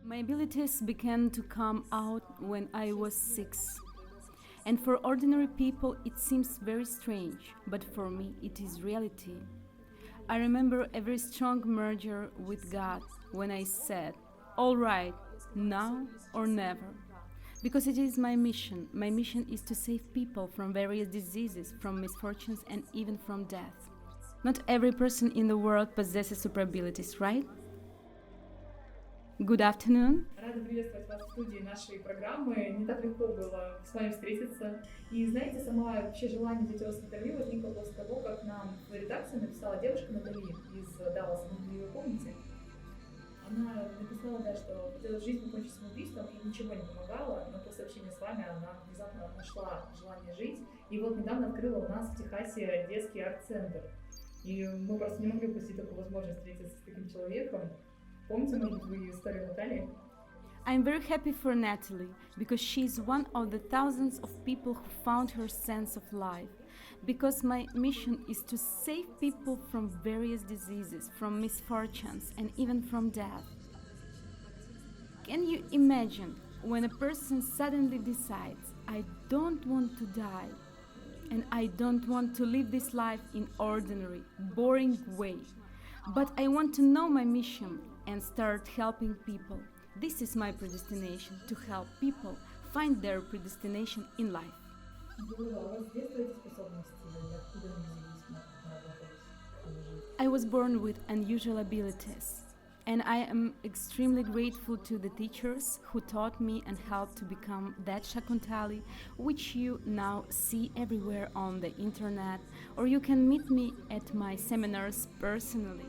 My abilities began to come out when I was 6. And for ordinary people it seems very strange, but for me it is reality. I remember a very strong merger with God when I said, all right, now or never. Because it is my mission. My mission is to save people from various diseases, from misfortunes, and even from death. Not every person in the world possesses super abilities, right? Good afternoon. Рада приветствовать вас в студии нашей программы. Не так легко было с вами встретиться. И знаете, сама вообще желание взять у вас интервью возникло после того, как нам в редакции написала девушка Натали из Далласа, вы ее помните? Она написала, да, что хотела жизнь покончить самоубийством, и ничего не помогало, но после общения с вами она внезапно нашла желание жить. И вот недавно открыла у нас в Техасе детский арт-центр. И мы просто не могли упустить такую возможность встретиться с таким человеком. Помните, может быть, вы историю Натальи? I'm very happy for Natalie because she is one of the thousands of people who found her sense of life. Because my mission is to save people from various diseases, from misfortunes, and even from death. Can you imagine when a person suddenly decides, I don't want to die, and I don't want to live this life in ordinary, boring way, but I want to know my mission and start helping people. This is my predestination, to help people find their predestination in life. I was born with unusual abilities, and I am extremely grateful to the teachers who taught me and helped to become that Shakuntali, which you now see everywhere on the internet, or you can meet me at my seminars personally.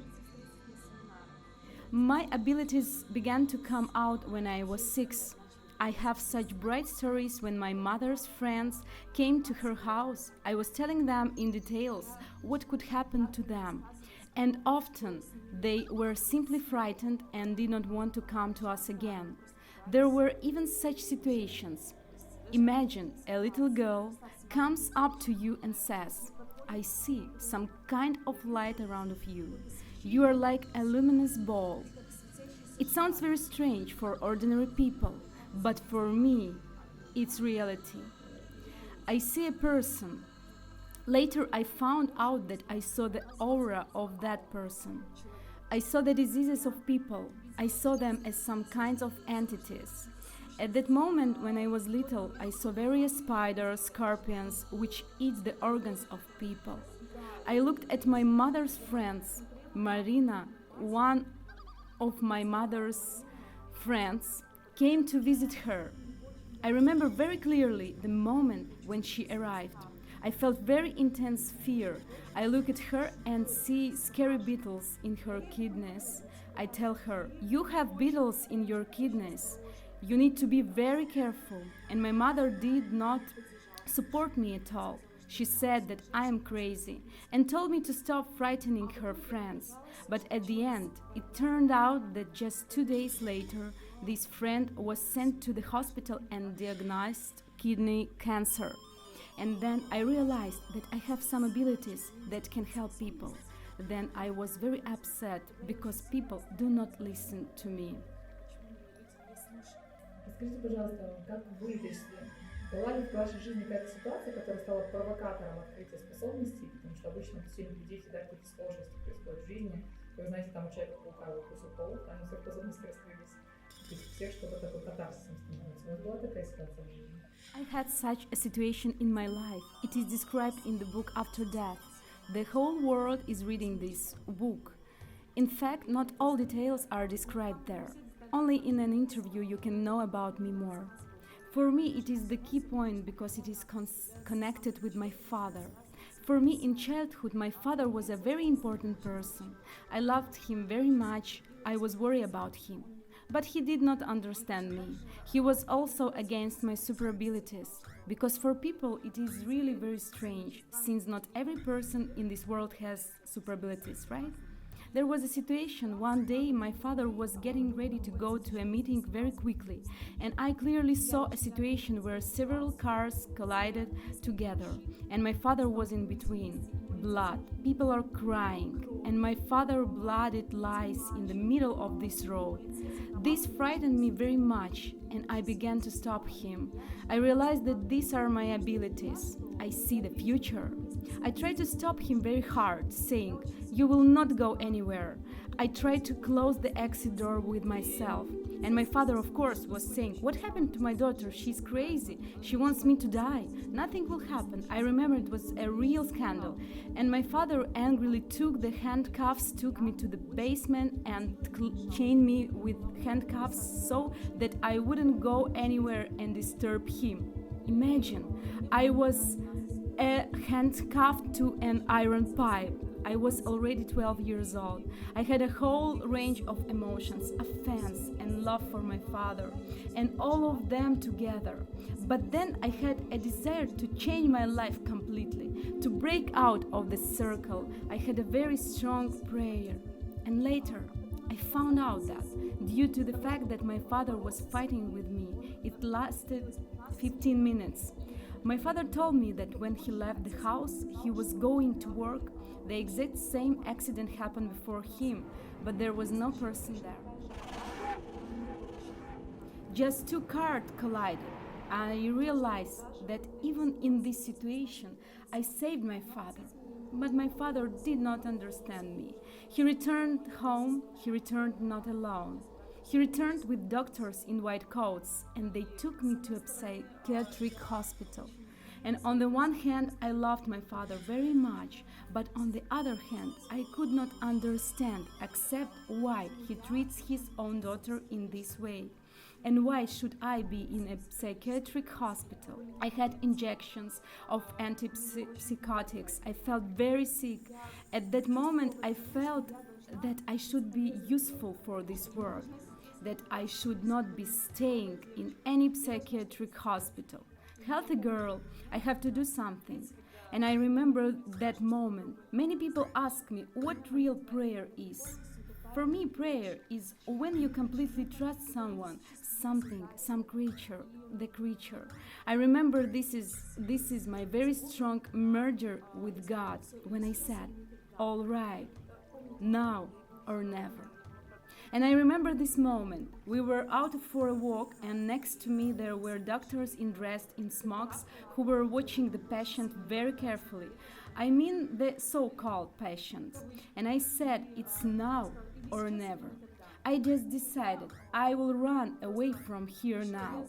My abilities began to come out when I was 6. I have such bright stories when my mother's friends came to her house. I was telling them in details what could happen to them. And often they were simply frightened and did not want to come to us again. There were even such situations. Imagine a little girl comes up to you and says, I see some kind of light around of you. You are like a luminous ball. It sounds very strange for ordinary people, but for me, it's reality. I see a person. Later I found out that I saw the aura of that person. I saw the diseases of people. I saw them as some kinds of entities. At that moment, when I was little, I saw various spiders, scorpions, which eat the organs of people. I looked at my mother's friends. Marina, one of my mother's friends, came to visit her. I remember very clearly the moment when she arrived. I felt very intense fear. I look at her and see scary beetles in her kidneys. I tell her, you have beetles in your kidneys. You need to be very careful. And my mother did not support me at all. She said that I am crazy and told me to stop frightening her friends. But at the end, it turned out that just 2 days later, this friend was sent to the hospital and diagnosed kidney cancer. And then I realized that I have some abilities that can help people. Then I was very upset because people do not listen to me. Скажите, пожалуйста, как вы, то есть, была ли в вашей жизни какая-то ситуация, которая стала провокатором открытия способностей, потому что обычно все люди, да, какие-то сложности происходят в жизни, вы знаете, там у Человека-паука укусил паук, там все способности раскрылись, то есть у всех что-то такое катарсисом становится. У вас была такая ситуация в жизни? I had such a situation in my life. It is described in the book After Death. The whole world is reading this book. In fact, not all details are described there. Only in an interview you can know about me more. For me, it is the key point because it is connected with my father. For me, in childhood, my father was a very important person. I loved him very much. I was worried about him. But he did not understand me. He was also against my super abilities. Because for people, it is really very strange, since not every person in this world has super abilities, right? There was a situation one day my father was getting ready to go to a meeting very quickly, and I clearly saw a situation where several cars collided together, and my father was in between. blood, people are crying, and my father blooded lies in the middle of this road. This frightened me very much, and I began to stop him. I realized that these are my abilities. I see the future. I tried to stop him very hard, saying, "You will not go anywhere." I tried to close the exit door with myself. And my father, of course, was saying, "What happened to my daughter? She's crazy. She wants me to die. Nothing will happen." I remember it was a real scandal. And my father angrily took the handcuffs, took me to the basement and chained me with handcuffs so that I wouldn't go anywhere and disturb him. Imagine, I was handcuffed to an iron pipe. I was already 12 years old. I had a whole range of emotions, offense and love for my father, and all of them together. But then I had a desire to change my life completely, to break out of the circle. I had a very strong prayer. And later, I found out that, due to the fact that my father was fighting with me, it lasted 15 minutes. My father told me that when he left the house, he was going to work. The exact same accident happened before him, but there was no person there. Just two cars collided. I realized that even in this situation, I saved my father. But my father did not understand me. He returned home. He returned not alone. He returned with doctors in white coats, and they took me to a psychiatric hospital. And on the one hand, I loved my father very much, but on the other hand, I could not understand, except why he treats his own daughter in this way. And why should I be in a psychiatric hospital? I had injections of antipsychotics. I felt very sick. At that moment, I felt that I should be useful for this world, that I should not be staying in any psychiatric hospital. Healthy girl, I have to do something. And I remember that moment. Many people ask me what real prayer is. For me, prayer is when you completely trust someone, something, some creature, the creature. I remember this is my very strong merger with God when I said, "All right, now or never." And I remember this moment. We were out for a walk, and next to me there were doctors dressed in smocks who were watching the patient very carefully. I mean the so-called patient. And I said, "It's now or never." I just decided I will run away from here now.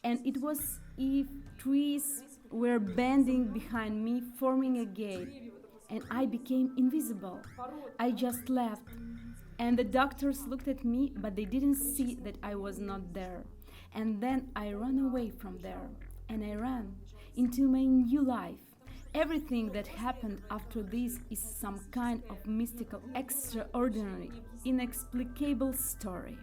And it was if trees were bending behind me, forming a gate, and I became invisible. I just left. And the doctors looked at me, but they didn't see that I was not there. And then I ran away from there, and I ran into my new life. Everything that happened after this is some kind of mystical, extraordinary, inexplicable story.